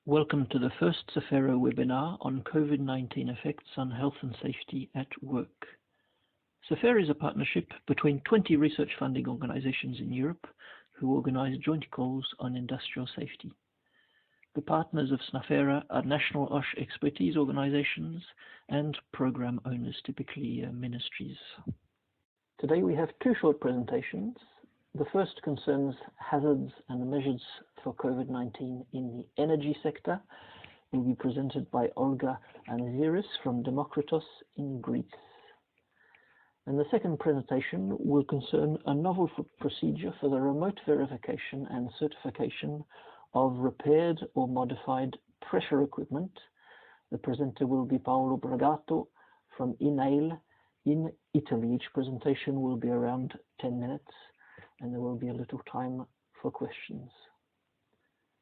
Welcome to the first SAFERA webinar on COVID-19 effects on health and safety at work. SAFERA is a partnership between 20 research funding organizations in Europe who organize joint calls on industrial safety. The partners of SAFERA are national OSH expertise organizations and program owners, typically ministries. Today we have two short presentations. The first concerns hazards and measures for COVID-19 in the energy sector. It will be presented by Olga Aneziris from Demokritos in Greece. And the second presentation will concern a novel procedure for the remote verification and certification of repaired or modified pressure equipment. The presenter will be Paolo Bragato from INAIL in Italy. Each presentation will be around 10 minutes. And there will be a little time for questions.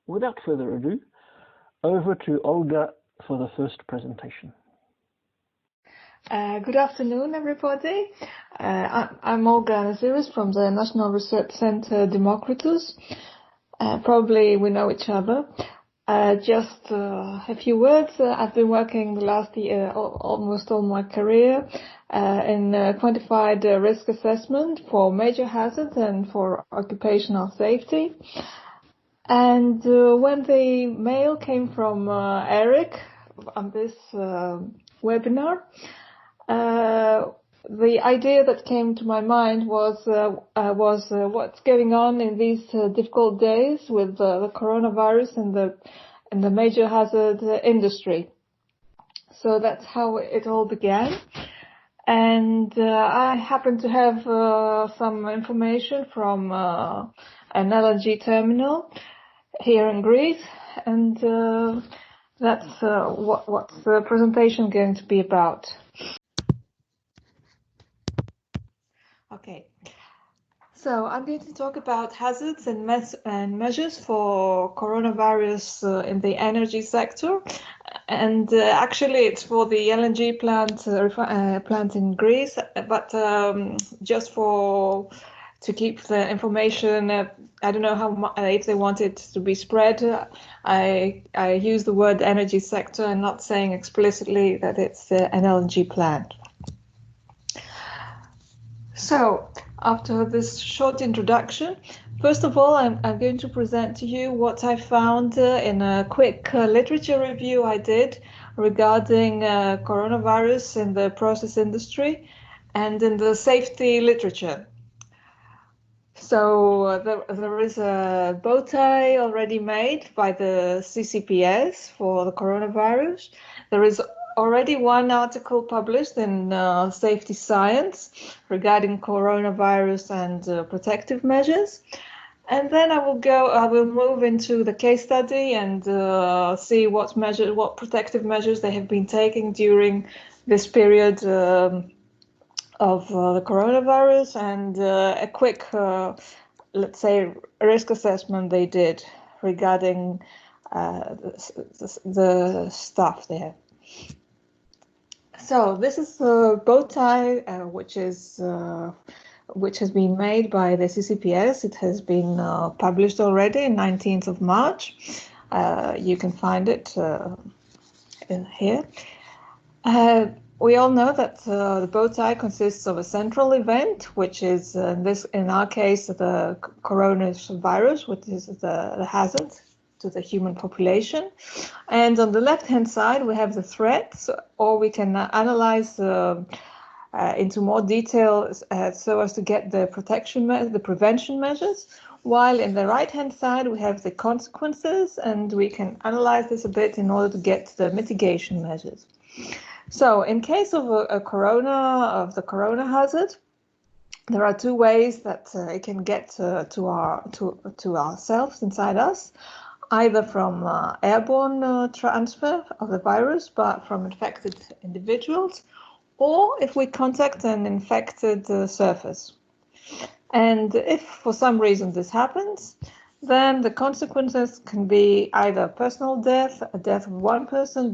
Without further ado, over to Olga for the first presentation. Good afternoon, everybody. I'm Olga Aneziris from the National Research Center Demokritos. Probably we know each other. Just a few words. I've been working the last year, almost all my career, in quantified risk assessment for major hazards and for occupational safety. And when the mail came from Eric on this webinar, the idea that came to my mind was what's going on in these difficult days with the coronavirus and the major hazard industry. So that's how it all began. And I happen to have some information from an LNG terminal here in Greece, and that's what's the presentation going to be about. Okay, so I'm going to talk about hazards and measures for coronavirus in the energy sector. And actually, it's for the LNG plant in Greece, but just to keep the information, I don't know how if they want it to be spread. I use the word energy sector and not saying explicitly that it's an LNG plant. So, after this short introduction, first of all, I'm going to present to you what I found in a quick literature review I did regarding coronavirus in the process industry and in the safety literature. So there is a bow tie already made by the CCPS for the coronavirus. There is already one article published in Safety Science regarding coronavirus and protective measures. And then I will move into the case study and see what protective measures they have been taking during this period of the coronavirus, and a quick, let's say, risk assessment they did regarding the staff there. So this is the bow tie, which has been made by the CCPS. It has been published already on 19th of March. You can find it in here. We all know that the bow tie consists of a central event, which is in our case the coronavirus, which is the hazard to the human population. And on the left-hand side, we have the threats, or we can analyze into more detail so as to get the prevention measures. While in the right-hand side, we have the consequences, and we can analyze this a bit in order to get to the mitigation measures. So, in case of the corona hazard, there are two ways that it can get to ourselves, inside us, either from airborne transfer of the virus, but from infected individuals, or if we contact an infected surface. And if for some reason this happens, then the consequences can be either personal death, a death of one person,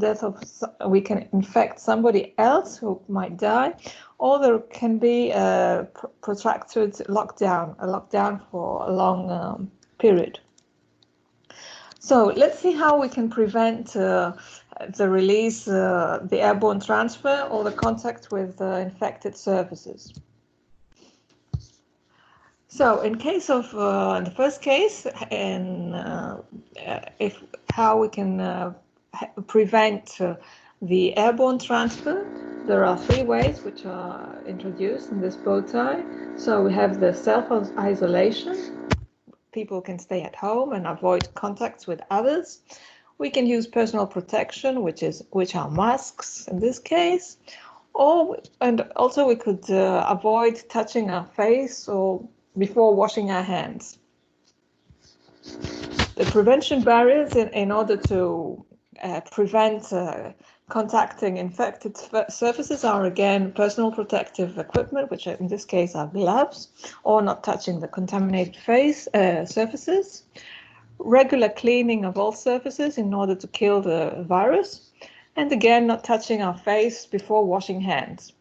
we can infect somebody else who might die, or there can be a protracted lockdown, for a long period. So let's see how we can prevent the release, the airborne transfer, or the contact with infected surfaces. So in case of the first case, if how we can prevent the airborne transfer, there are 3 ways which are introduced in this bow tie. So we have the self-isolation. People can stay at home and avoid contacts with others. We can use personal protection, which are masks in this case, and also we could avoid touching our face or before washing our hands. The prevention barriers in order to prevent contacting infected surfaces are again personal protective equipment, which in this case are gloves, or not touching the contaminated surfaces. Regular cleaning of all surfaces in order to kill the virus, and again not touching our face before washing hands.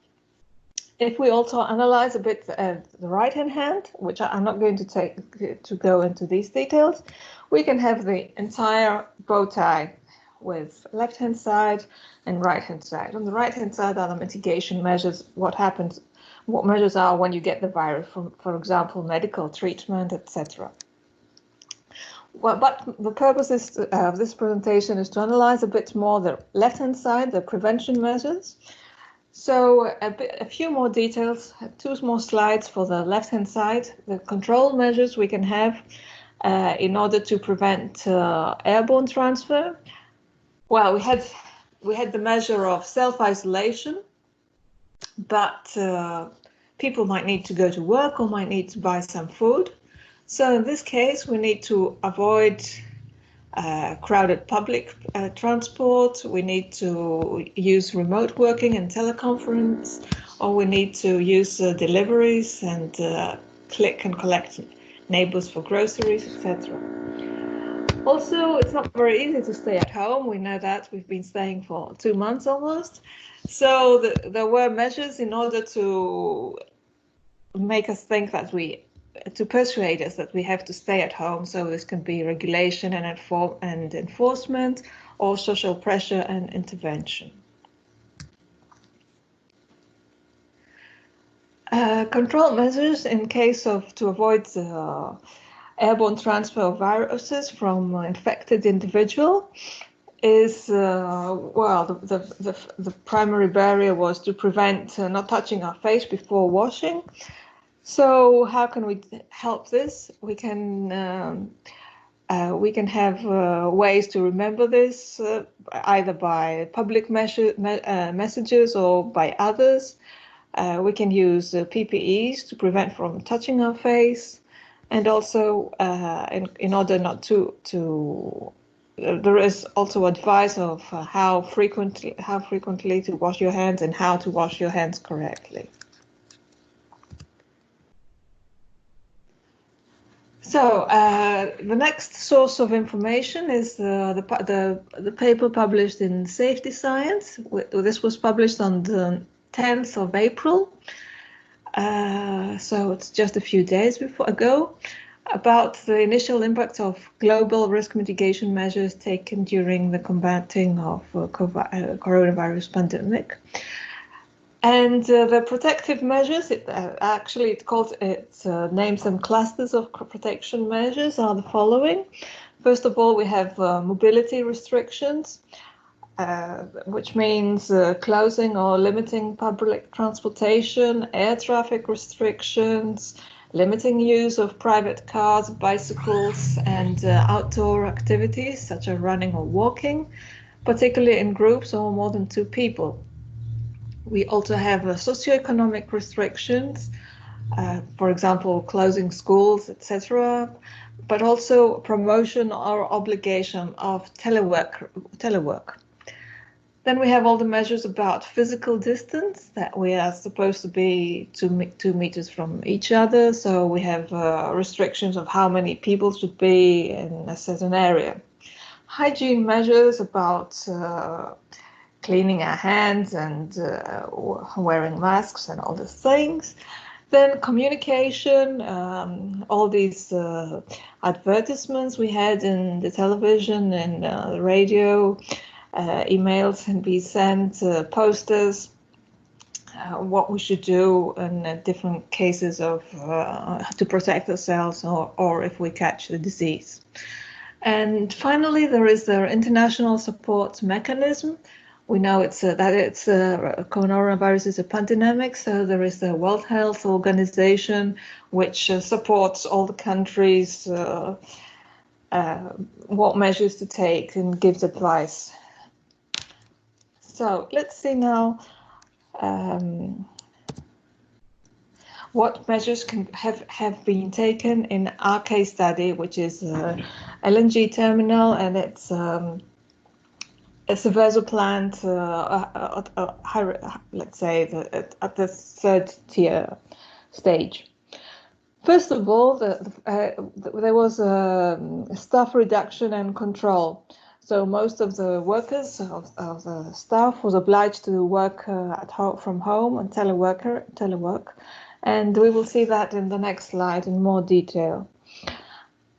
If we also analyze a bit the right-hand hand, which I'm not going to go into these details, we can have the entire bow tie with left-hand side and right-hand side. On the right-hand side are the mitigation measures, what measures are when you get the virus from, for example, medical treatment, etc. Well, but the purpose of this presentation is to analyze a bit more the left-hand side, the prevention measures. So a few more details, 2 more slides for the left-hand side, the control measures we can have in order to prevent airborne transfer. Well, we had the measure of self-isolation, but people might need to go to work or might need to buy some food. So in this case, we need to avoid crowded public transport, we need to use remote working and teleconference, or we need to use deliveries and click and collect neighbors for groceries, etc. Also, it's not very easy to stay at home. We know that we've been staying for 2 months almost. So there were measures in order to make us think that to persuade us that we have to stay at home. So this can be regulation and enforcement, or social pressure and intervention. Control measures in case of to avoid airborne transfer of viruses from infected individual is well, the primary barrier was to prevent not touching our face before washing. So how can we help this? We can have ways to remember this, either by public messages or by others. We can use PPEs to prevent from touching our face, and also in order not to there is also advice of how frequently to wash your hands and how to wash your hands correctly. So the next source of information is the paper published in Safety Science. This was published on the 10th of April, so it's just a few days ago, about the initial impact of global risk mitigation measures taken during the combating of coronavirus pandemic. And the protective measures, it names some clusters of protection measures are the following. First of all, we have mobility restrictions, which means closing or limiting public transportation, air traffic restrictions, limiting use of private cars, bicycles, and outdoor activities such as running or walking, particularly in groups or more than 2 people. We also have socioeconomic restrictions, for example, closing schools, etc., but also promotion or obligation of telework. Then we have all the measures about physical distance, that we are supposed to be 2 meters from each other. So we have restrictions of how many people should be in a certain area. Hygiene measures about cleaning our hands and wearing masks and all these things. Then communication, all these advertisements we had in the television and the radio, emails can be sent, posters, what we should do in different cases of to protect ourselves or if we catch the disease. And finally, there is the international support mechanism. We know coronavirus is a pandemic, so there is the World Health Organization, which supports all the countries what measures to take and gives advice. So let's see now what measures have been taken in our case study, which is LNG terminal, and it's a Seveso plant, let's say at the third tier stage. First of all, there was a staff reduction and control. So most of the workers of the staff was obliged to work from home and telework. And we will see that in the next slide in more detail.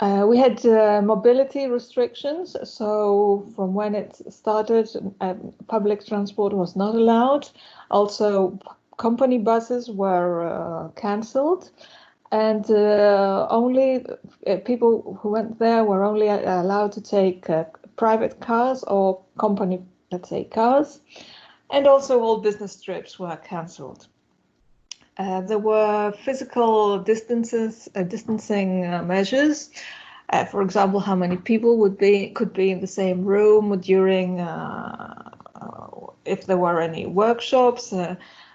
We had mobility restrictions. So from when it started, public transport was not allowed. Also, company buses were cancelled. And only people who went there were only allowed to take private cars or company, let's say, cars. And also all business trips were cancelled. There were physical distancing measures. For example, how many people could be in the same room during if there were any workshops.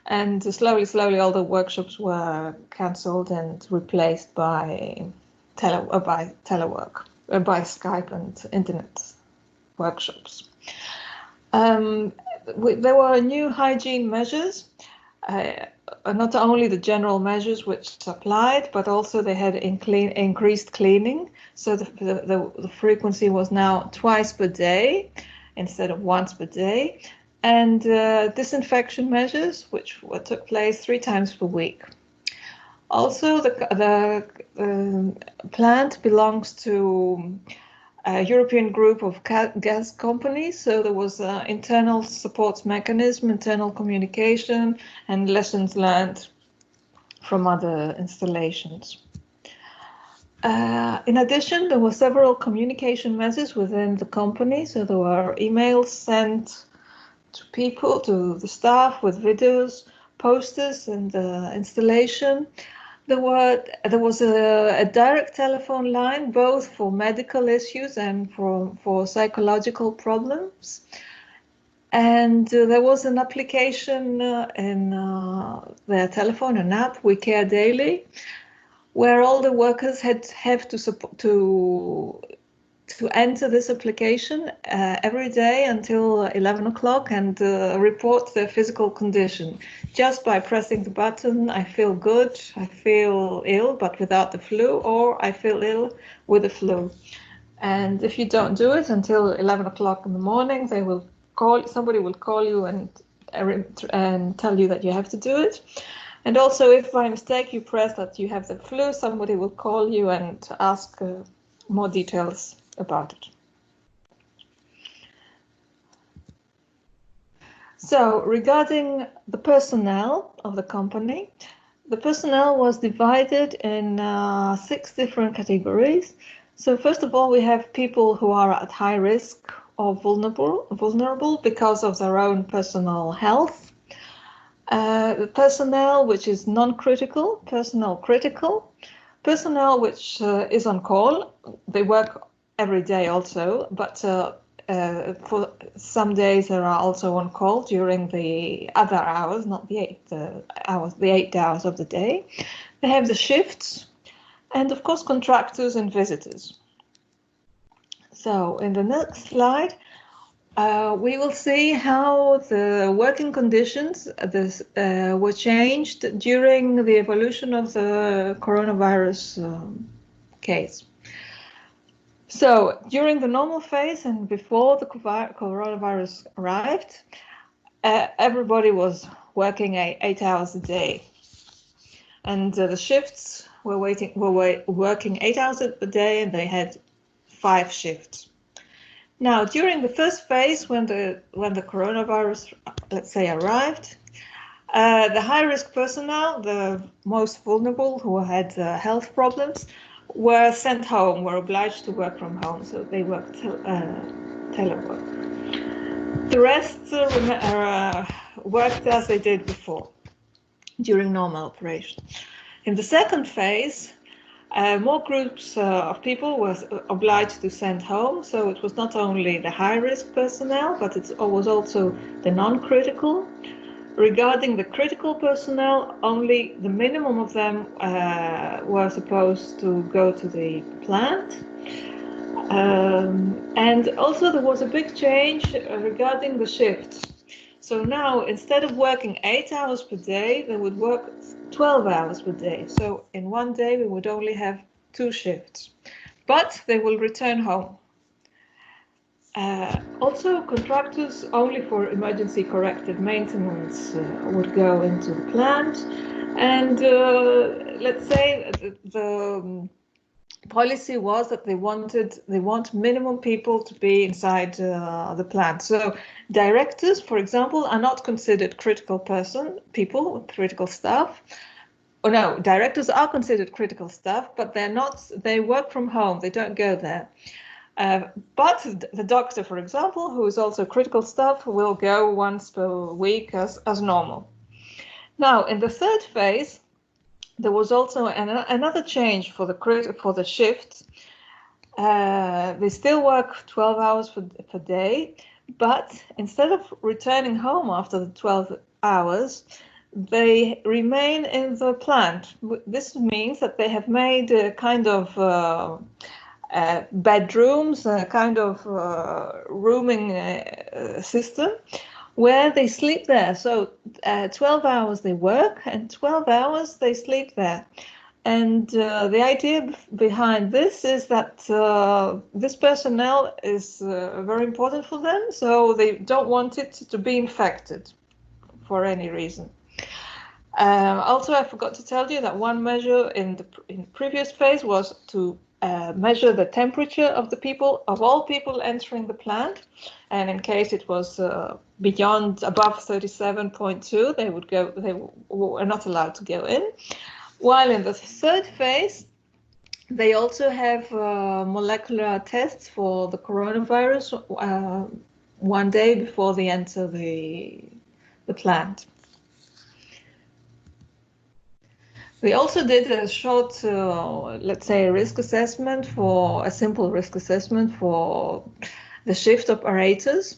And slowly, all the workshops were cancelled and replaced by telework, by Skype and internet workshops. There were new hygiene measures, not only the general measures which applied, but also they had increased cleaning. So the frequency was now twice per day instead of once per day. And disinfection measures, which took place 3 times per week. Also, the plant belongs to a European group of gas companies, so there was an internal support mechanism, internal communication, and lessons learned from other installations. In addition, there were several communication measures within the company, so there were emails sent to people, to the staff with videos, posters, and installation. There was a direct telephone line, both for medical issues and for psychological problems. And there was an application in their telephone, an app, We Care Daily, where all the workers have to enter this application every day until 11 o'clock and report their physical condition. Just by pressing the button, I feel good, I feel ill but without the flu, or I feel ill with the flu. And if you don't do it until 11 o'clock in the morning, somebody will call you and tell you that you have to do it. And also, if by mistake you press that you have the flu, somebody will call you and ask more details about it. So regarding the personnel of the company, the personnel was divided in 6 different categories. So first of all, we have people who are at high risk or vulnerable because of their own personal health. The personnel which is non-critical, personnel critical, personnel which is on call. They work every day also, but for some days they are also on call during the other hours, not the 8 hours of the day. They have the shifts, and of course contractors and visitors. So in the next slide, we will see how the working conditions were changed during the evolution of the coronavirus case. So during the normal phase and before the coronavirus arrived, everybody was working 8 hours a day. and the shifts were working 8 hours a day, and they had 5 shifts. Now, during the first phase, when the coronavirus, let's say, arrived, the high-risk personnel, the most vulnerable, who had health problems, were sent home, were obliged to work from home, so they worked telework. The rest worked as they did before, during normal operation. In the second phase, more groups of people were obliged to send home, so it was not only the high-risk personnel, but it was also the non-critical. Regarding the critical personnel, only the minimum of them were supposed to go to the plant. And also there was a big change regarding the shifts. So now, instead of working 8 hours per day, they would work 12 hours per day. So in one day, we would only have 2 shifts, but they will return home. Also, contractors only for emergency corrective maintenance would go into the plant. And let's say the policy was that they want minimum people to be inside the plant. So directors, for example, are not considered critical people, critical staff. Oh no, directors are considered critical staff, but they're not. They work from home. They don't go there. But the doctor, for example, who is also critical staff, will go once per week as normal. Now, in the third phase, there was also another change for the shifts. They still work 12 hours per day, but instead of returning home after the 12 hours, they remain in the plant. This means that they have made a kind of bedrooms, a kind of rooming system, where they sleep there. So 12 hours they work and 12 hours they sleep there. And the idea behind this is that this personnel is very important for them, so they don't want it to be infected for any reason. Also, I forgot to tell you that one measure in the previous phase was to measure the temperature of all people entering the plant, and in case it was above 37.2, they were not allowed to go in. While in the third phase, they also have molecular tests for the coronavirus one day before they enter the plant. We also did a short, let's say, a simple risk assessment for the shift operators.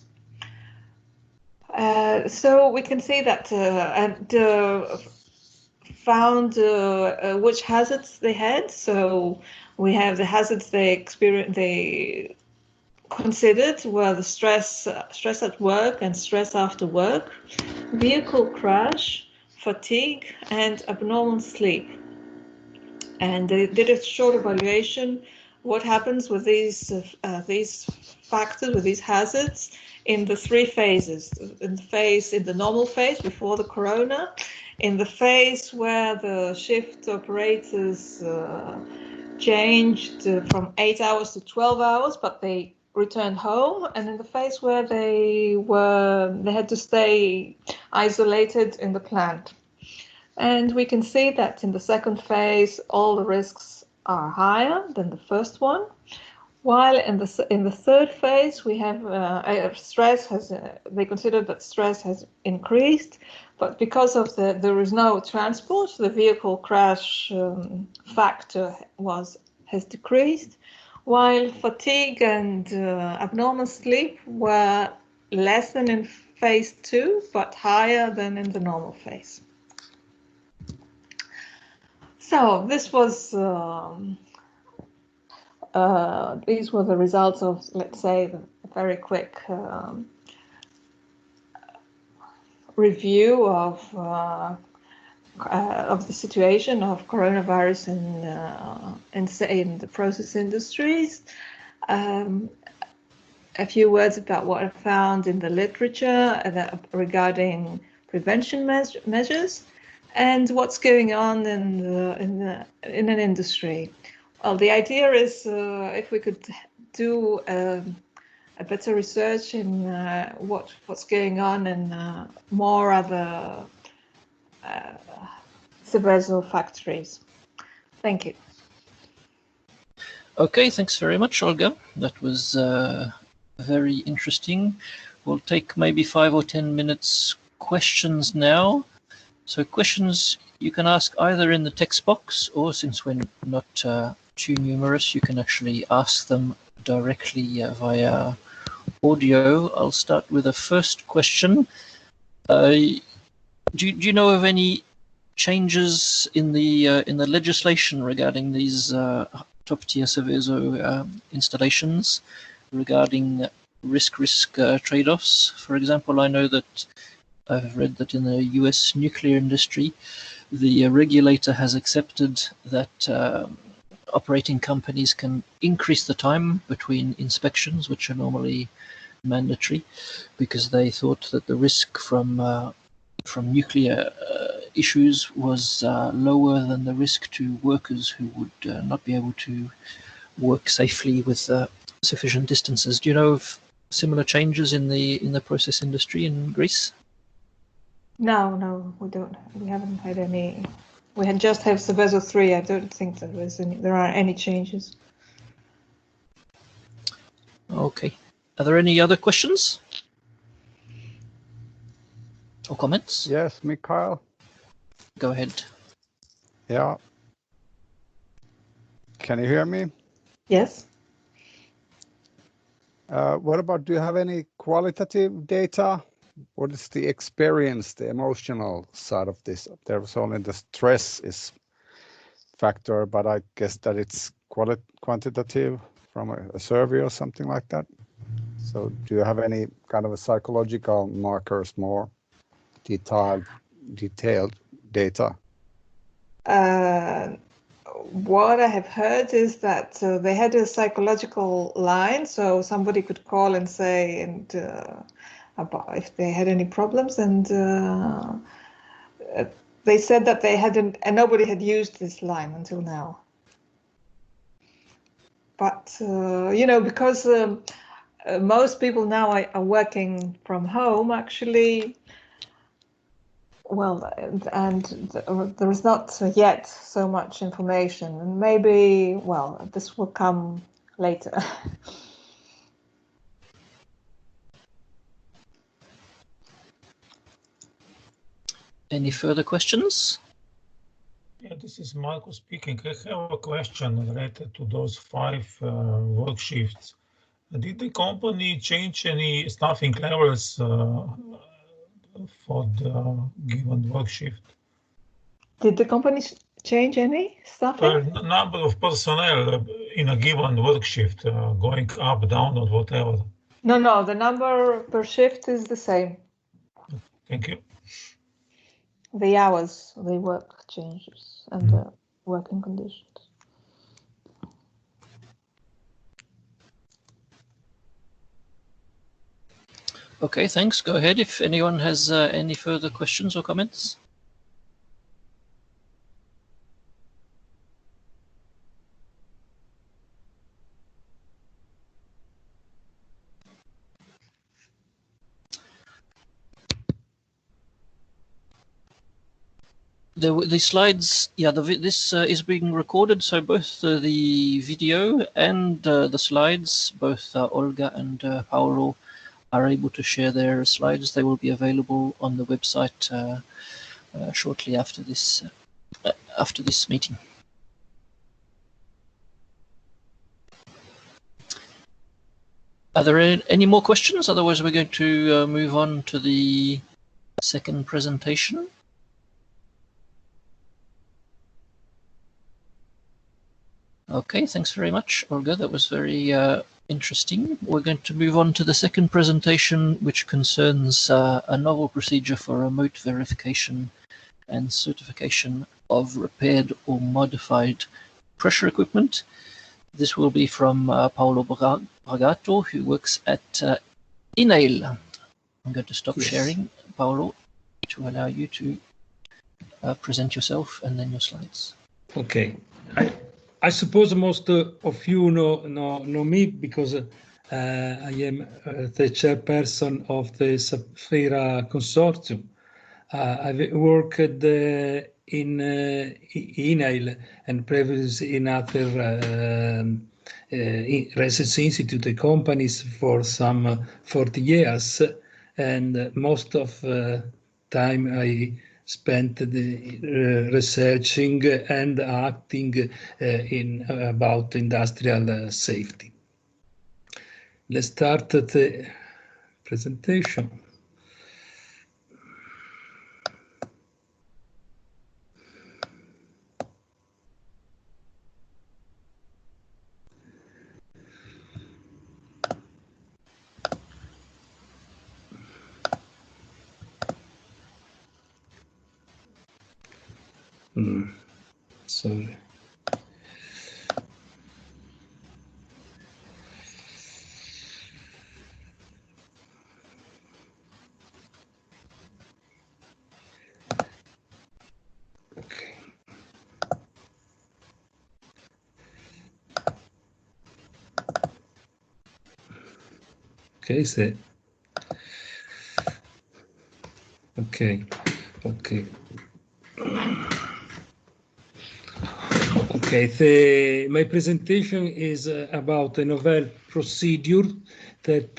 So we can see that found which hazards they had. So we have the hazards they considered were the stress at work and stress after work, vehicle crash, fatigue, and abnormal sleep. And they did a short evaluation what happens with these factors, with these hazards, in the 3 phases. In the normal phase before the corona, in the phase where the shift operators changed from 8 hours to 12 hours, but they returned home, and in the phase where they had to stay isolated in the plant. And we can see that in the second phase, all the risks are higher than the first one, while in the third phase we have they considered that stress has increased, but because of there is no transport, the vehicle crash factor has decreased, while fatigue and abnormal sleep were less than in phase 2, but higher than in the normal phase. So this was these were the results of, let's say, a very quick review of the situation of coronavirus in the process industries. A few words about what I found in the literature regarding prevention measures. and what's going on in an industry. Well, the idea is if we could do a better research in what's going on in more other Seveso factories. Thank you. Okay, thanks very much, Olga. That was very interesting. We'll take maybe 5 or 10 minutes questions now. So questions you can ask either in the text box, or since we're not too numerous, you can actually ask them directly via audio. I'll start with the first question. Do you know of any changes in the legislation regarding these top-tier Seveso installations regarding risk trade-offs? For example, I know that I've read that in the US nuclear industry, the regulator has accepted that operating companies can increase the time between inspections, which are normally mandatory, because they thought that the risk from nuclear issues was lower than the risk to workers who would not be able to work safely with sufficient distances. Do you know of similar changes in the process industry in Greece? No, we don't. We haven't had any. We had just have Seveso 3. I don't think there are any changes. Okay. Are there any other questions or comments? Yes, Mikhail. Go ahead. Yeah. Can you hear me? Yes. What about, do you have any qualitative data? What is the experience, the emotional side of this? There was only the stress is factor, but I guess that it's quantitative from a survey or something like that. So do you have any kind of a psychological markers, more detailed data? What I have heard is that they had a psychological line, so somebody could call and say about if they had any problems, and they said that they hadn't, and nobody had used this line until now. But because most people now are working from home, actually. Well, and there is not yet so much information, and maybe, well, this will come later. Any further questions? Yeah, this is Marco speaking. I have a question related to those 5 work shifts. Did the company change any staffing levels for the given work shift? Did the company change any staffing? Number of personnel in a given work shift, going up, down, or whatever? No, the number per shift is the same. Thank you. The hours they work changes and the working conditions. Okay, thanks. Go ahead if anyone has any further questions or comments. The slides, yeah, this is being recorded, so both the video and the slides, both Olga and Paolo are able to share their slides. They will be available on the website shortly after this meeting. Are there any more questions? Otherwise, we're going to move on to the second presentation. Okay, thanks very much, Olga. That was very interesting. We're going to move on to the second presentation, which concerns a novel procedure for remote verification and certification of repaired or modified pressure equipment. This will be from Paolo Bragato, who works at INAIL. I'm going to stop sharing, Paolo, to allow you to present yourself and then your slides. Okay. I suppose most of you know me because I am the chairperson of the SAFERA consortium. I've worked in INAIL and previously in other research institute companies for some 40 years, and most of time I spent researching and acting about industrial safety. Let's start the presentation. Sorry. Okay. Okay, so okay. Okay, my presentation is about a novel procedure that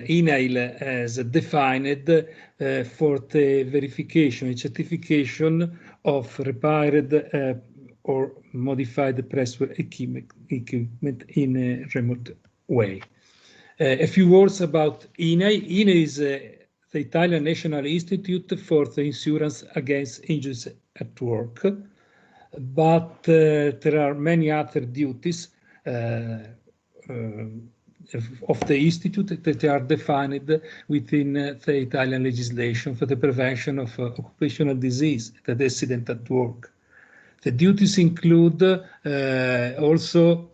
INAIL has defined for the verification and certification of repaired or modified pressure equipment in a remote way. A few words about INAIL. INAIL is the Italian National Institute for the Insurance Against Injuries at Work. But there are many other duties of the Institute that are defined within the Italian legislation for the prevention of occupational disease and accident at work. The duties include also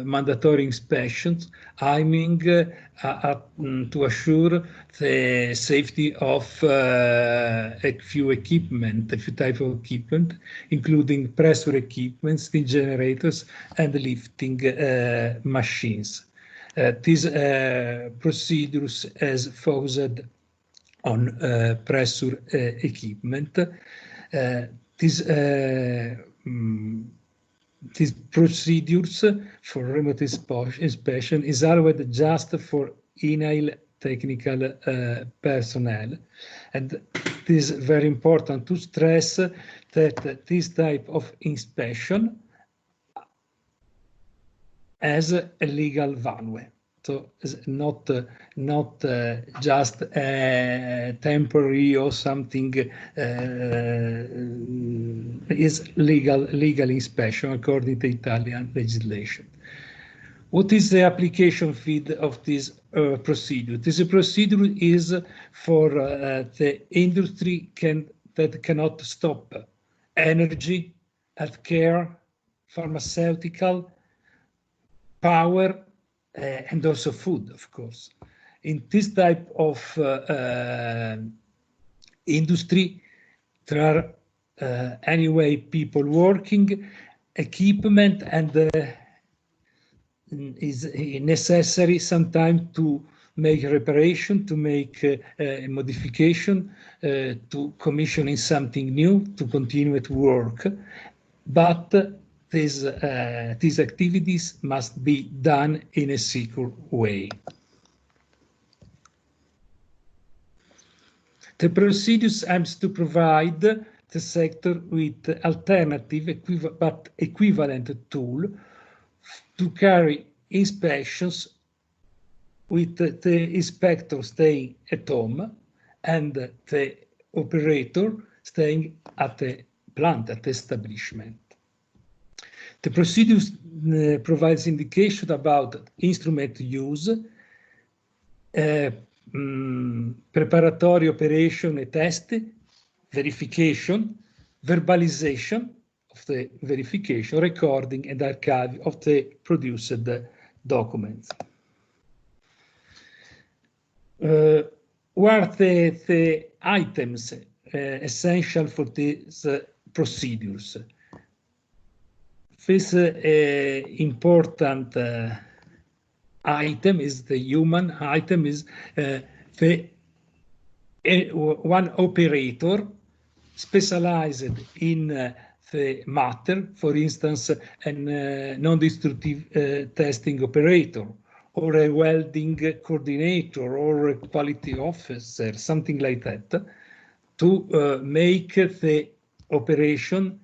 mandatory inspections, aiming to assure the safety of a few type of equipment, including pressure equipment, steam generators, and lifting machines. These procedures as focused on pressure equipment. These procedures for remote inspection is allowed just for INAIL technical personnel, and it is very important to stress that this type of inspection has a legal value. So it's not just temporary or something. Is legal inspection according to Italian legislation. What is the application field of this procedure? This procedure is for the industry that cannot stop: energy, healthcare, pharmaceutical, power, and also food, of course. In this type of industry, there are anyway people working, equipment, and is necessary sometimes to make reparation, to make a modification, to commissioning something new, to continue to work. But these activities must be done in a secure way. The procedures aims to provide the sector with alternative but equivalent tool to carry inspections with the inspector staying at home and the operator staying at the plant, at the establishment. The procedures provides indication about instrument use, preparatory operation and test, verification, verbalization of the verification, recording and archive of the produced documents. What are the items essential for these procedures. This important item is the human item is the one operator specialized in the matter, for instance, a non-destructive testing operator, or a welding coordinator, or a quality officer, something like that, to make the operation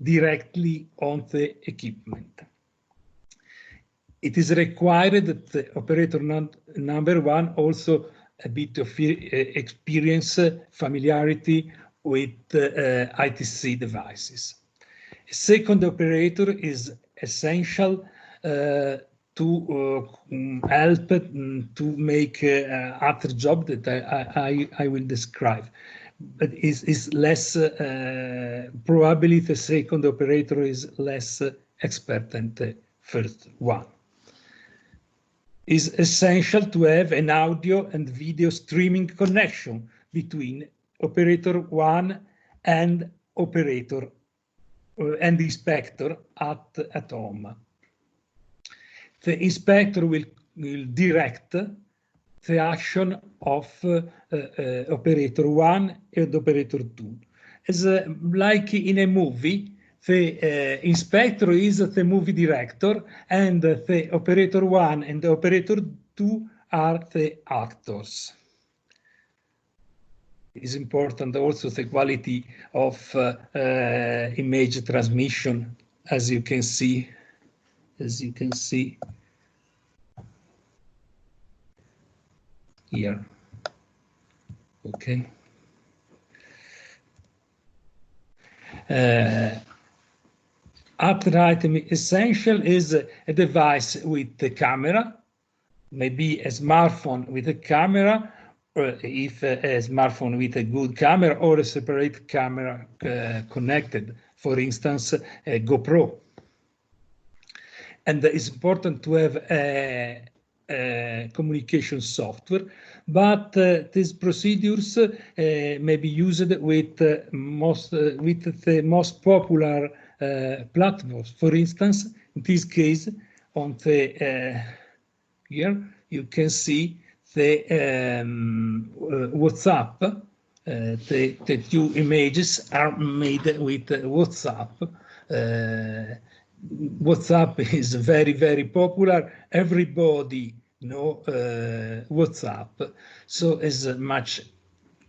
directly on the equipment. It is required that the operator number one also a bit of experience, familiarity with ITC devices. A second operator is essential to help to make other job that I will describe. But is less, probably the second operator is less expert than the first one. It's essential to have an audio and video streaming connection between operator one and operator and inspector at home. The inspector will direct the action of operator one and operator two. As like in a movie, the inspector is the movie director, and the operator one and the operator two are the actors. It's important also the quality of image transmission, as you can see. Here. Okay. Other item essential is a device with the camera, maybe a smartphone with a camera, or if a smartphone with a good camera, or a separate camera connected, for instance, a GoPro. And it's important to have a communication software, but these procedures may be used with the most popular platforms. For instance, in this case, on the here you can see the WhatsApp. The two images are made with WhatsApp. WhatsApp is very popular. Everybody know WhatsApp, so it's much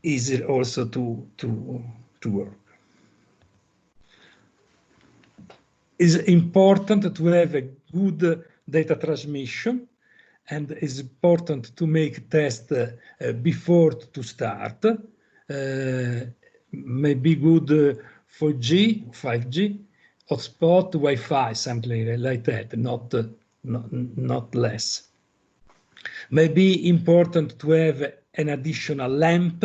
easier also to work. It's important to have a good data transmission, and it's important to make tests before to start. Maybe good 4G, 5G, hotspot, Wi-Fi, something like that, not less. Maybe important to have an additional lamp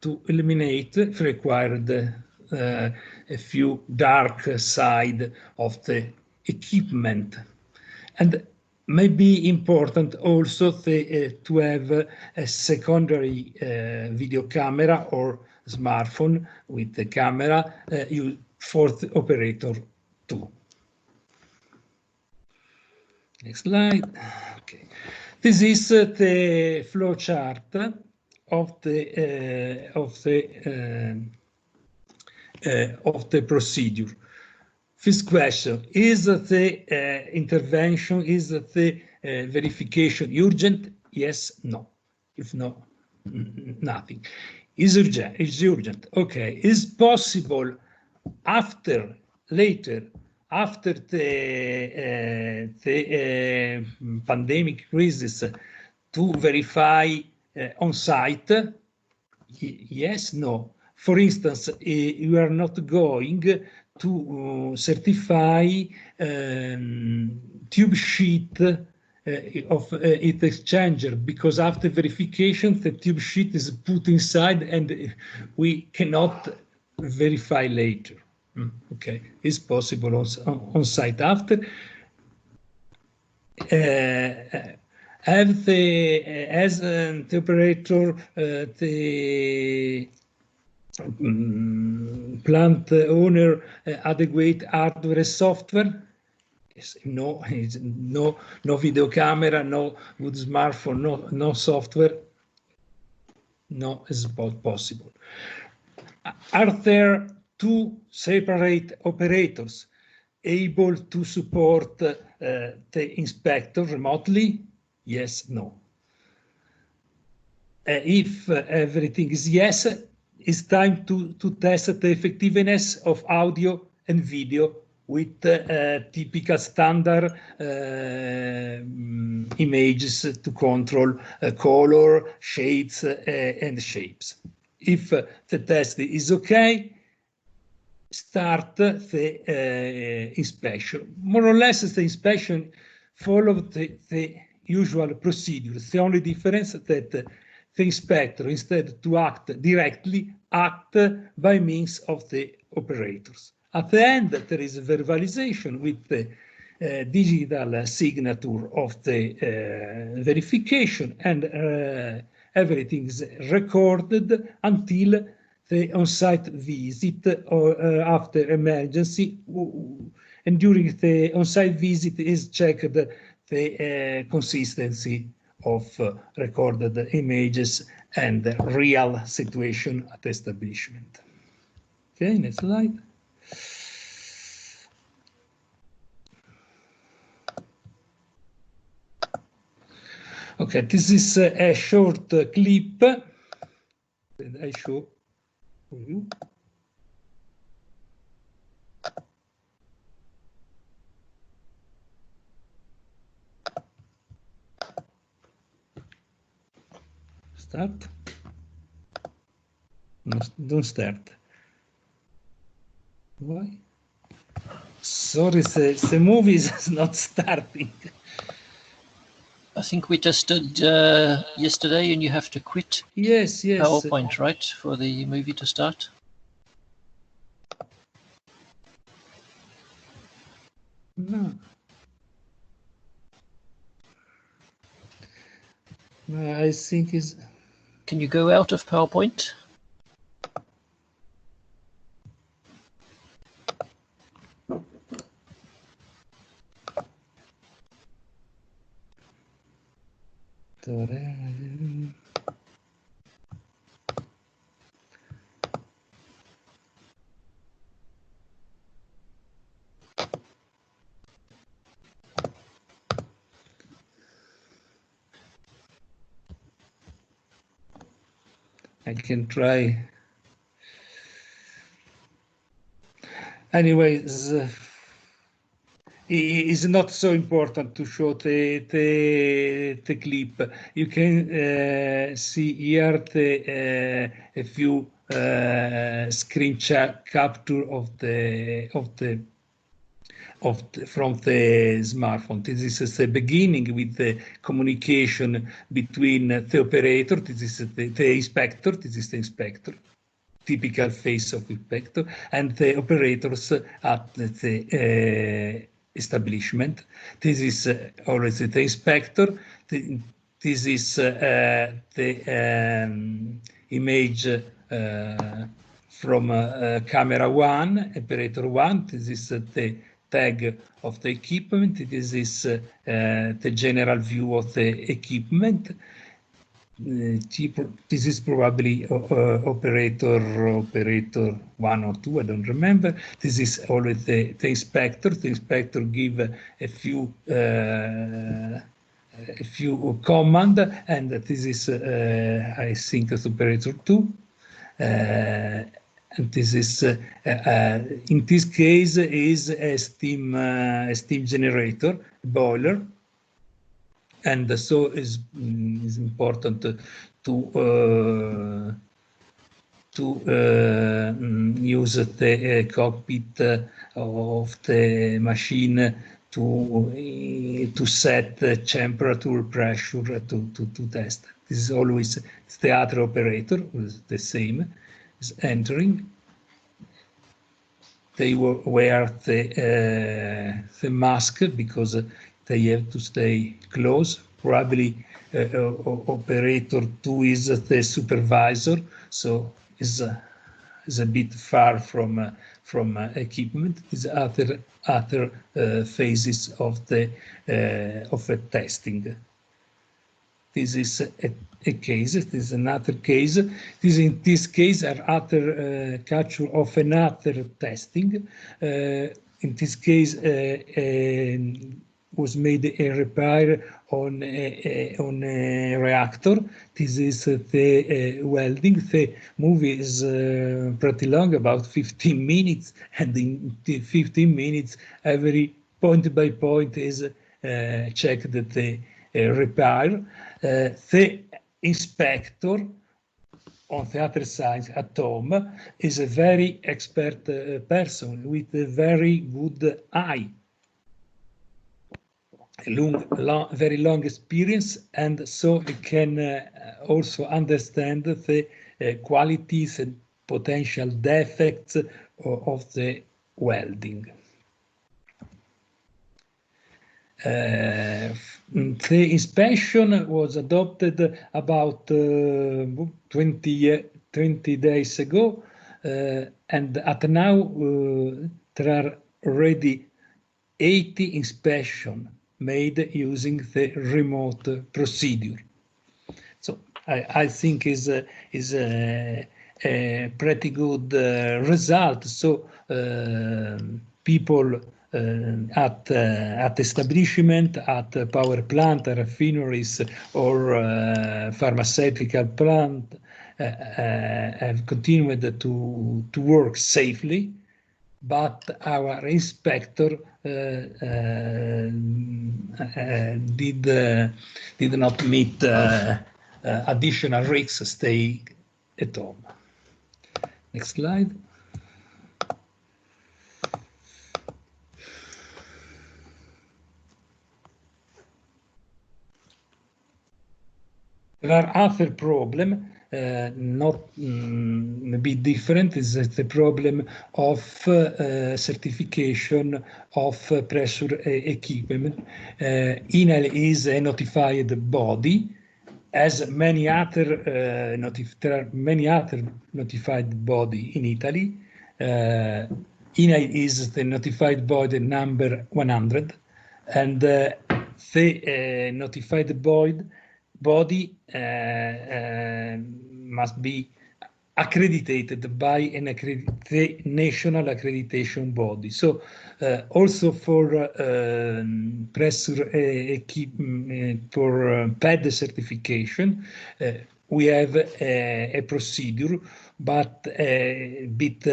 to illuminate, if required, a few dark side of the equipment. And maybe important also to have a secondary video camera or smartphone with the camera for the operator too. Next slide. Okay. This is the flow chart of the procedure. First question: is the intervention, is the verification urgent? Yes, no. If no, nothing. Is urgent? Is urgent? Okay. Is possible later after the pandemic crisis to verify on site? Yes, no. For instance, you are not going to certify tube sheet of heat exchanger, because after verification the tube sheet is put inside and we cannot verify later. Okay, it's possible on site after. Have the as the operator plant owner adequate hardware and software? Yes, no, no video camera, no good smartphone, no software. No, it's not possible. Are there two separate operators able to support the inspector remotely? Yes, no. If everything is yes, it's time to test the effectiveness of audio and video with typical standard images to control color, shades, and shapes. If the test is okay, start the inspection. More or less, the inspection follows the usual procedures. The only difference is that the inspector, instead to act directly, act by means of the operators. At the end, there is a verbalization with the digital signature of the verification, and everything is recorded until the on-site visit or after emergency, and during the on-site visit is checked the consistency of recorded images and the real situation at the establishment. Okay, next slide. Okay, this is a short clip that I show for you. Start. No, don't start. Why? Sorry, the movie is not starting. I think we tested yesterday, and you have to quit Yes, yes. PowerPoint, right, for the movie to start? No. No, I think is. Can you go out of PowerPoint? I can try. Anyways, it's not so important to show the clip. You can see here a few screen capture from the smartphone. This is the beginning with the communication between the operator. This is the inspector. This is the inspector. Typical face of inspector, and the operators at the establishment. This is always the inspector. This is the image from camera 1, operator 1. This is the tag of the equipment. This is the general view of the equipment. This is probably operator 1 or 2, I don't remember. This is always the inspector. The inspector give a few command, and this is I think it's operator 2. And this is in this case is a steam generator boiler. And so is important to use the cockpit of the machine to set the temperature, pressure to test. This is always the other operator, who's the same, is entering. They wear the mask because they have to stay close. Probably operator 2 is the supervisor, so is is a bit far from equipment. Is other phases of the testing. This is a case. This is another case. In this case are other capture of another testing. In this case, was made a repair on a reactor. This is the welding. The movie is pretty long, about 15 minutes, and in the 15 minutes, every point by point is checked the repair. The inspector on the other side at home is a very expert person with a very good eye, very long experience, and so he can also understand the qualities and potential defects of the welding. The inspection was adopted about 20 days ago, and at now there are already 80 inspections made using the remote procedure. So I think is a pretty good result. So people at establishment, at power plant, refineries, or pharmaceutical plant have continued to work safely, but our inspector did not meet additional risks, stay at home. Next slide. There are other problems, not a bit different. Is the problem of certification of pressure equipment. INAIL is a notified body, as many other there are many other notified body in Italy. INAIL is the notified body number 100, and the notified body must be accredited by the national accreditation body. So also for pressure equipment, for PED certification, we have a procedure, but a bit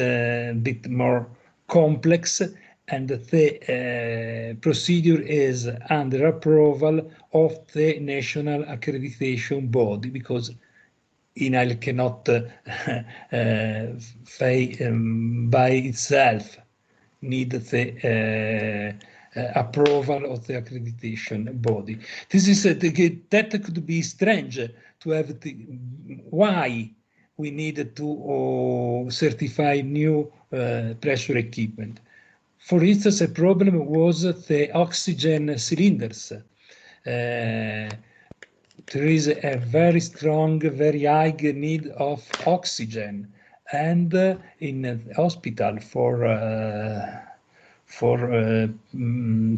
more complex, and the procedure is under approval of the national accreditation body, because INAIL cannot by itself need the approval of the accreditation body. This is that could be strange to have why we need to certify new pressure equipment. For instance, a problem was the oxygen cylinders. There is a very strong, very high need of oxygen, and in the hospital for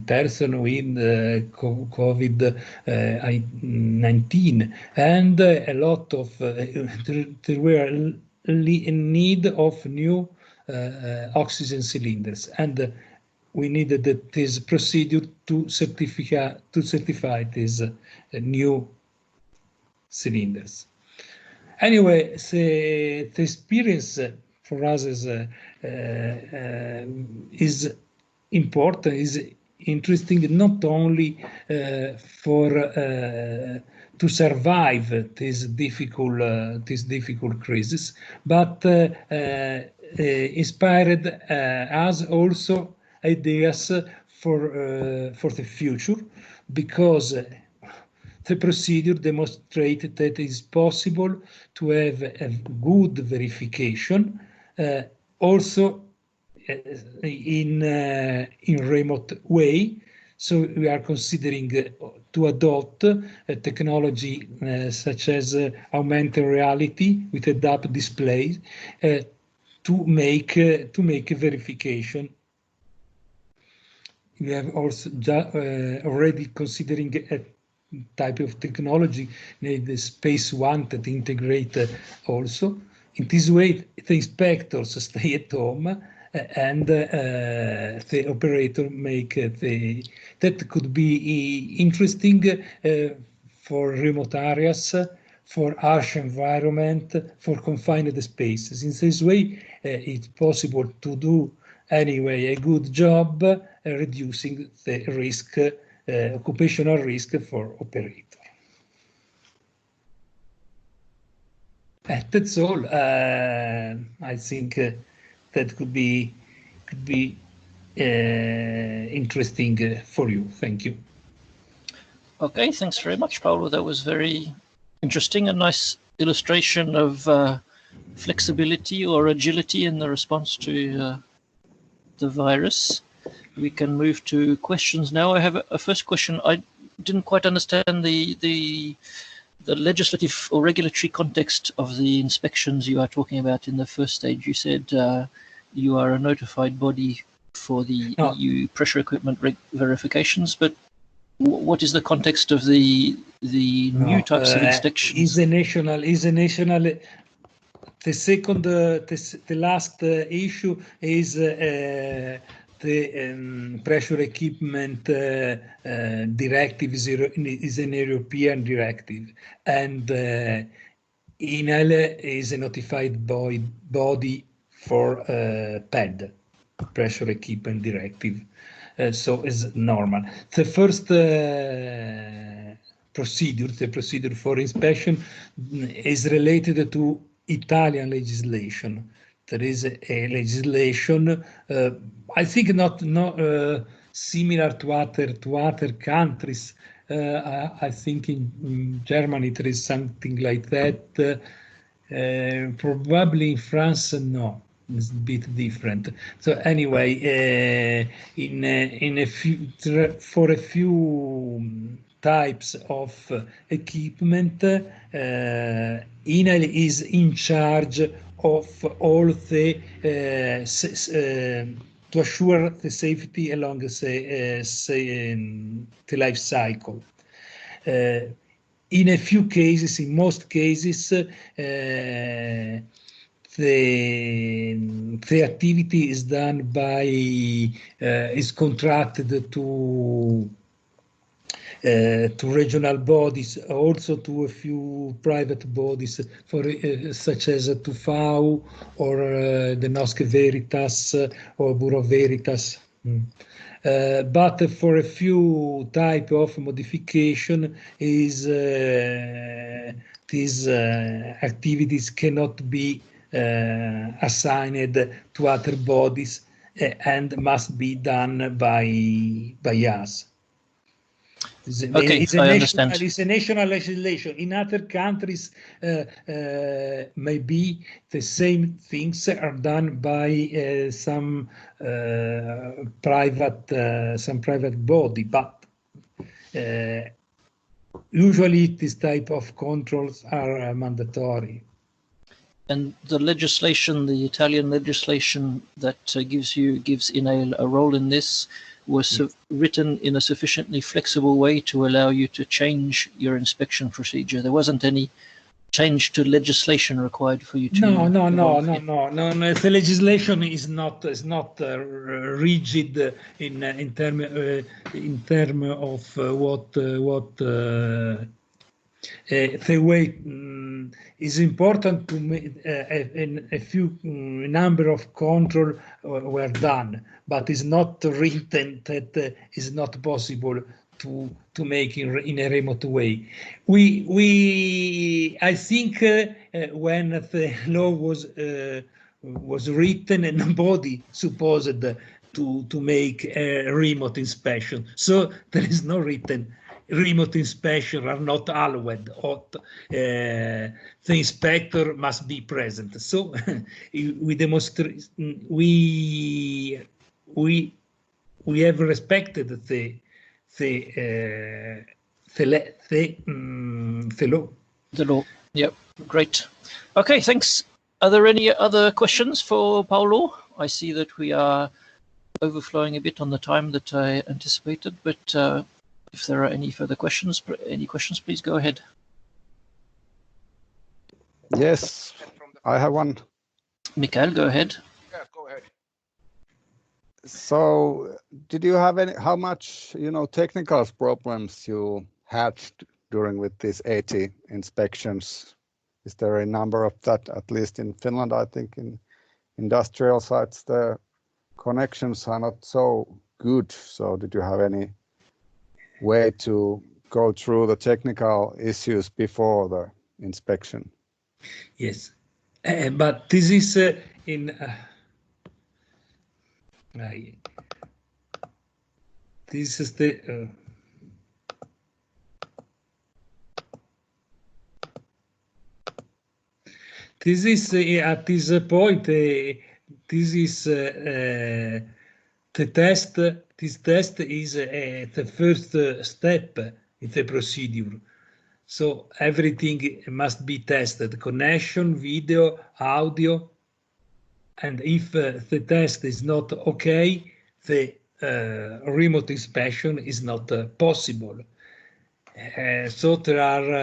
person with COVID-19, and a lot of there were in need of new oxygen cylinders, and we needed this procedure to certify these new cylinders. Anyway, the experience for us is important, is interesting, not only for to survive this difficult crisis, but inspired us also ideas for the future, because the procedure demonstrated that it is possible to have a good verification, also in remote way. So we are considering to adopt a technology such as augmented reality with a DAP display to make a verification. We have also already considering a type of technology, the space one that integrate also. In this way, the inspectors stay at home and the operator make that could be interesting for remote areas, for harsh environment, for confined spaces. In this way, it's possible to do anyway a good job reducing the risk, occupational risk for operator. That's all. I think that could be interesting for you. Thank you. Okay, thanks very much, Paolo. That was very interesting. A nice illustration of flexibility or agility in the response to the virus. We can move to questions now. I have a first question. I didn't quite understand the legislative or regulatory context of the inspections you are talking about in the first stage. You said you are a notified body for the EU pressure equipment verifications, but what is the context of the new types of inspections? Is a national. The second, the last issue is the pressure equipment directive is an European directive, and INAIL is a notified body for PED, pressure equipment directive. So it's normal. The first procedure, the procedure for inspection, is related to Italian legislation. There is a legislation, I think not similar to other countries. I think in Germany there is something like that. Probably in France, no. It's a bit different. So anyway, for a few types of equipment, INAIL is in charge of all the to assure the safety along the life cycle. In a few cases, in most cases, the activity is done by is contracted to regional bodies, also to a few private bodies, for such as TUFAU or the Nosc Veritas or Bureau Veritas. But for a few type of modification, these activities cannot be assigned to other bodies and must be done by us. Okay, I understand. It's a national legislation. In other countries, maybe the same things are done by some private body, but usually this type of controls are mandatory. And the legislation, the Italian legislation that gives INAIL a role in this, was written in a sufficiently flexible way to allow you to change your inspection procedure. There wasn't any change to legislation required for you to. No. The legislation is not rigid in term of what the way is important to make a few number of control were done, but it's not written that is not possible to make in a remote way. I think when the law was written, and nobody supposed to make a remote inspection, so there is no written remote inspection are not allowed, or the inspector must be present. So we demonstrate we have respected the law. The law. Yep. Great. Okay. Thanks. Are there any other questions for Paolo? I see that we are overflowing a bit on the time that I anticipated, but if there are any further questions, please go ahead. Yes, I have one. Mikael, go ahead. Yeah, go ahead. So, did you have any? How much technical problems you had during with these 80 inspections? Is there a number of that? At least in Finland, I think in industrial sites the connections are not so good. So, did you have any way to go through the technical issues before the inspection? Yes, but this is this is the this is at this point this is the test. This test is the first step in the procedure. So everything must be tested: connection, video, audio, and if the test is not okay, the remote inspection is not possible. So there are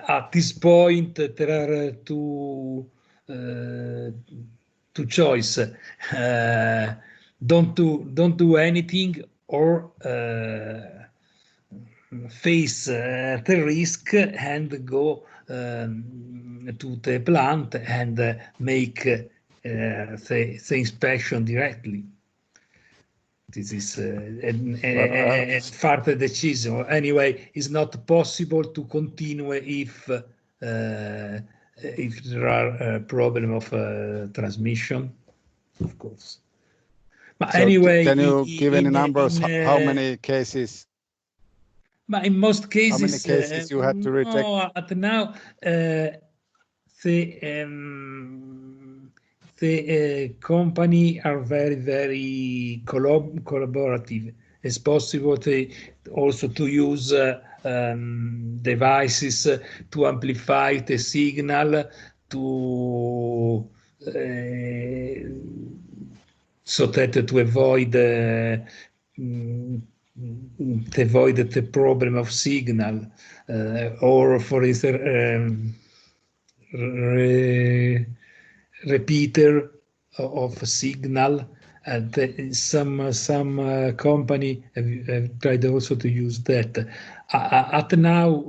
at this point there are two choices: don't do anything, or face the risk and go to the plant and make the inspection directly. This is a further decision. Anyway, it's not possible to continue if there are a problem of transmission, of course. But so anyway, can you give any numbers? How many cases? But in most cases, how many cases you had to reject? At now, the company are very collaborative. It's possible also to use devices to amplify the signal so that to avoid the problem of signal, or for instance repeater of signal, and some company have tried also to use that. At now,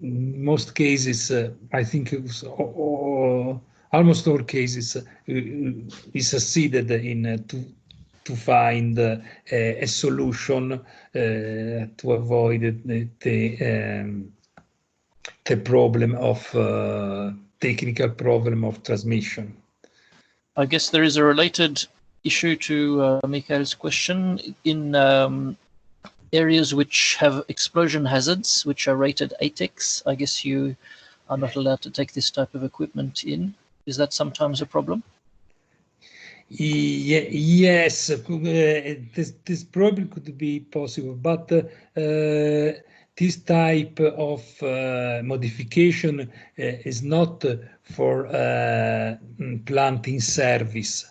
most cases, I think it was almost all cases, we succeeded in to find a solution to avoid the problem of technical problem of transmission. I guess there is a related issue to Mikael's question. In areas which have explosion hazards, which are rated ATEX, I guess you are not allowed to take this type of equipment in. Is that sometimes a problem? Yes, this problem could be possible, but this type of modification is not for planting service.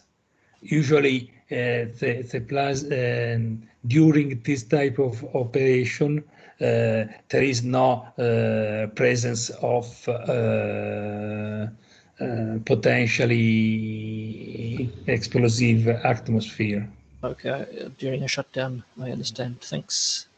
Usually, the plant during this type of operation, there is no presence of potentially explosive atmosphere. Okay, during a shutdown, I understand. Thanks.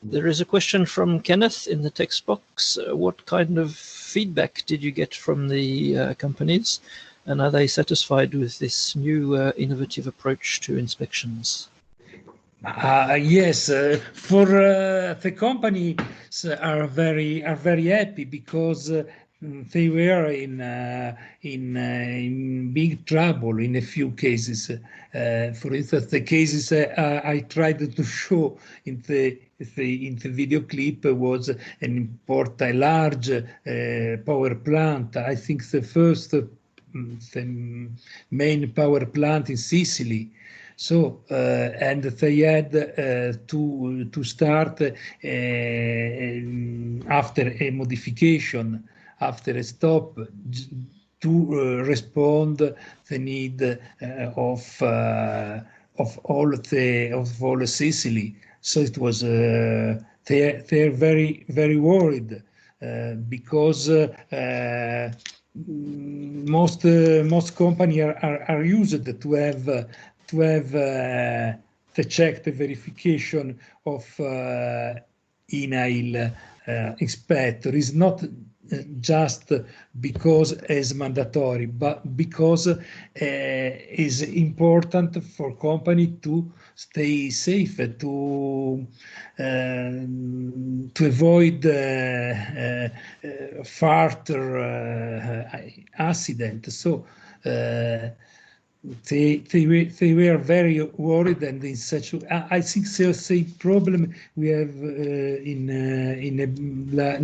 There is a question from Kenneth in the text box. What kind of feedback did you get from the companies, and are they satisfied with this new innovative approach to inspections? Yes, for the companies are very happy, because they were in big trouble in a few cases. For instance, the cases I tried to show in the video clip was a large power plant. I think the main power plant in Sicily. So and they had to start after a modification after a stop to respond the need of all Sicily. So it was they're very worried because most companies are used to have the check, the verification of INAIL inspector. Is not just because it's mandatory, but because it's important for company to stay safe, to avoid further accident. So they were very worried, and in such I think the same problem we have in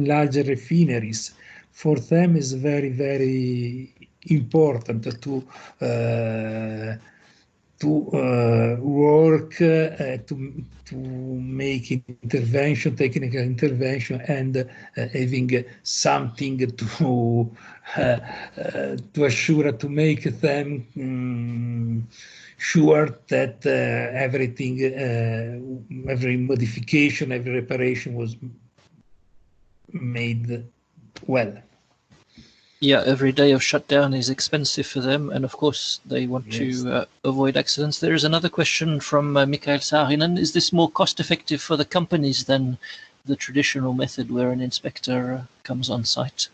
larger refineries. For them is very important to work to make intervention, technical intervention, and having something to assure, to make them sure that everything, every modification, every reparation was made well. Yeah, every day of shutdown is expensive for them, and of course they want to avoid accidents. There is another question from Mikael Saarinen. Is this more cost-effective for the companies than the traditional method where an inspector comes on site?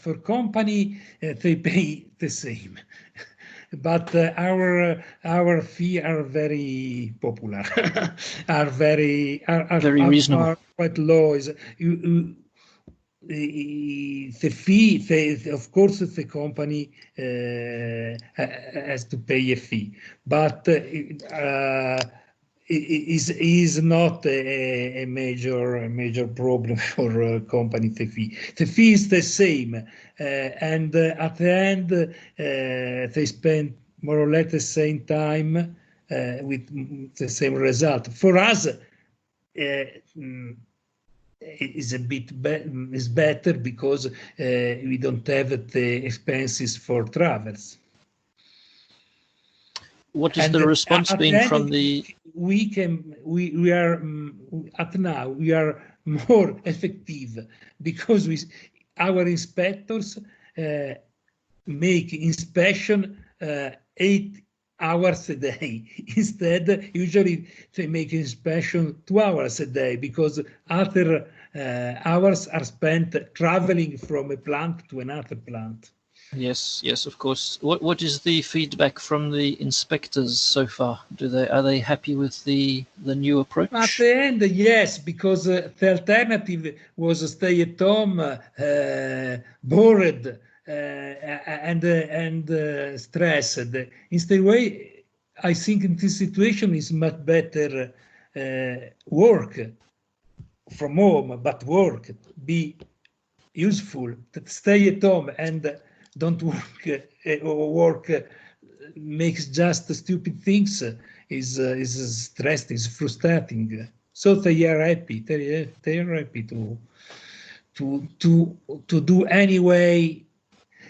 For company, they pay the same. But our fees are very popular, are very reasonable, are quite low. The fee, of course, the company has to pay a fee, but is not a major problem for company. The fee is the same, and at the end they spend more or less the same time with the same result. For us, is a bit is better because we don't have the expenses for travels. What is the response been from the? We are at now we are more effective because our inspectors make inspection 8 hours a day. Instead, usually they make inspection 2 hours a day because other hours are spent traveling from a plant to another plant. Yes, of course. What is the feedback from the inspectors so far? Are they happy with the new approach? At the end, yes, because the alternative was stay at home, bored, and stressed. Instead, I think in this situation is much better work from home, but be useful. Stay at home and don't work makes just stupid things is stressed, is frustrating. So they are happy. They are happy to do anyway.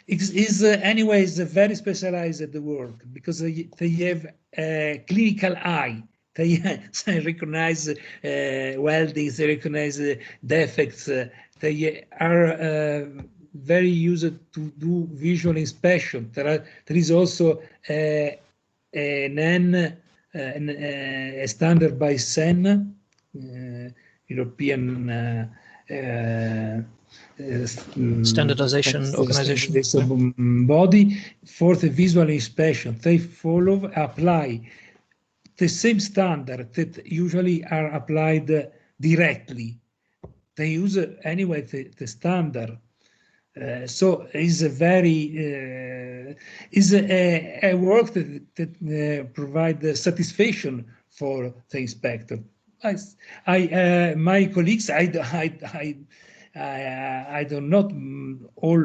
Is anyways a very specialized work because they have a clinical eye. They recognize welding, they recognize defects. They are very used to do visual inspection. There is also a standard by SEN, European standardization organization body for the visual inspection. They apply the same standard that usually are applied directly. They use anyway the standard. So is a very is a work that provides satisfaction for the inspector. My colleagues, I don't know all,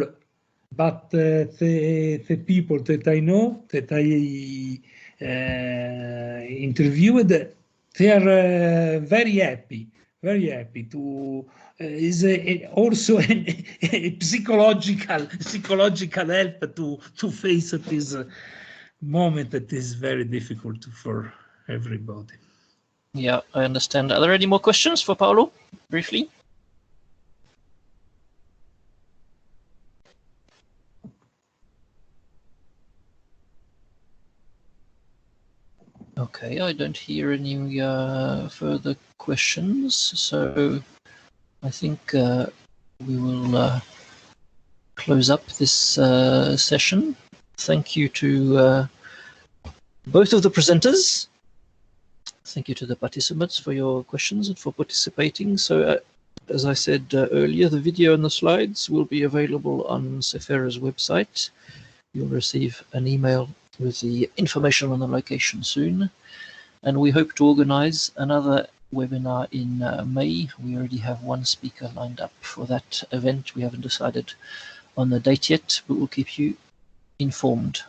but the people that I know, that I interviewed, they are very happy very happy to. Is also a psychological help to face this moment that is very difficult for everybody. Yeah, I understand. Are there any more questions for Paolo, briefly? Okay, I don't hear any further questions, so I think we will close up this session. Thank you to both of the presenters. Thank you to the participants for your questions and for participating. So, as I said earlier, the video and the slides will be available on SAFERA's website. You'll receive an email with the information on the location soon. And we hope to organize another webinar in May. We already have one speaker lined up for that event. We haven't decided on the date yet, but we'll keep you informed.